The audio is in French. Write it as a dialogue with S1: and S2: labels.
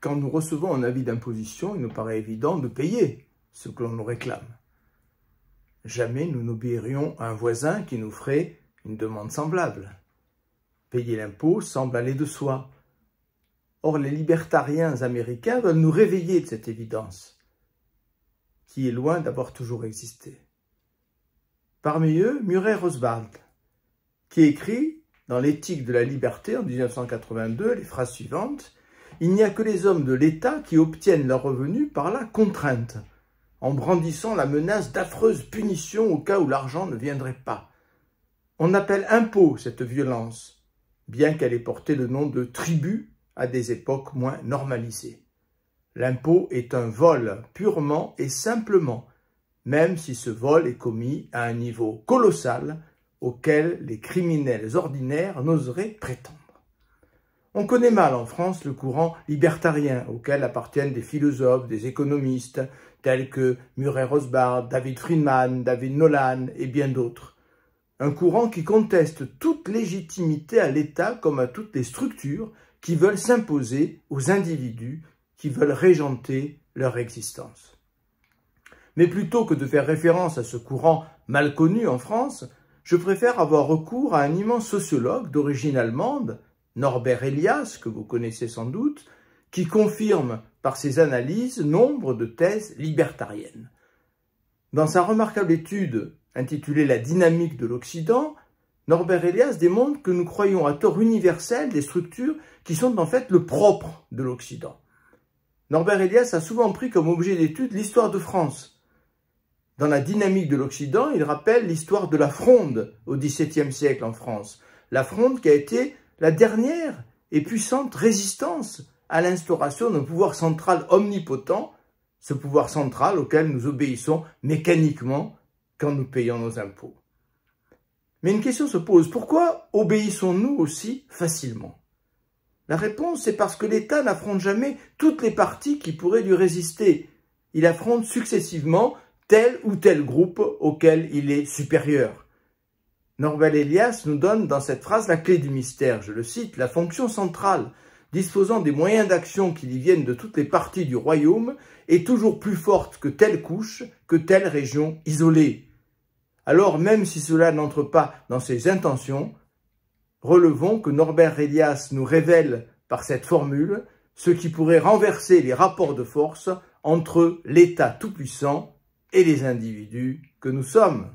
S1: quand nous recevons un avis d'imposition, il nous paraît évident de payer ce que l'on nous réclame. Jamais nous n'obéirions à un voisin qui nous ferait une demande semblable. Payer l'impôt semble aller de soi. Or, les libertariens américains veulent nous réveiller de cette évidence, qui est loin d'avoir toujours existé. Parmi eux, Murray Rothbard, qui écrit dans l'Éthique de la liberté en 1982 les phrases suivantes: « Il n'y a que les hommes de l'État qui obtiennent leurs revenus par la contrainte, en brandissant la menace d'affreuses punitions au cas où l'argent ne viendrait pas. On appelle impôt cette violence, bien qu'elle ait porté le nom de tribut à des époques moins normalisées. L'impôt est un vol purement et simplement, même si ce vol est commis à un niveau colossal auquel les criminels ordinaires n'oseraient prétendre. » On connaît mal en France le courant libertarien auquel appartiennent des philosophes, des économistes tels que Murray Rothbard, David Friedman, David Nolan et bien d'autres. Un courant qui conteste toute légitimité à l'État comme à toutes les structures qui veulent s'imposer aux individus qui veulent régenter leur existence. Mais plutôt que de faire référence à ce courant mal connu en France, je préfère avoir recours à un immense sociologue d'origine allemande, Norbert Elias, que vous connaissez sans doute, qui confirme par ses analyses nombre de thèses libertariennes. Dans sa remarquable étude intitulée « La dynamique de l'Occident », Norbert Elias démontre que nous croyons à tort universel des structures qui sont en fait le propre de l'Occident. Norbert Elias a souvent pris comme objet d'étude l'histoire de France. Dans la dynamique de l'Occident, il rappelle l'histoire de la Fronde au XVIIe siècle en France. La Fronde qui a été la dernière et puissante résistance à l'instauration d'un pouvoir central omnipotent, ce pouvoir central auquel nous obéissons mécaniquement quand nous payons nos impôts. Mais une question se pose, pourquoi obéissons-nous aussi facilement? La réponse, c'est parce que l'État n'affronte jamais toutes les parties qui pourraient lui résister. Il affronte successivement tel ou tel groupe auquel il est supérieur. Norbert Elias nous donne dans cette phrase la clé du mystère, je le cite: « La fonction centrale, disposant des moyens d'action qui lui viennent de toutes les parties du royaume, est toujours plus forte que telle couche, que telle région isolée. » Alors, même si cela n'entre pas dans ses intentions, relevons que Norbert Elias nous révèle par cette formule ce qui pourrait renverser les rapports de force entre l'État tout-puissant et les individus que nous sommes.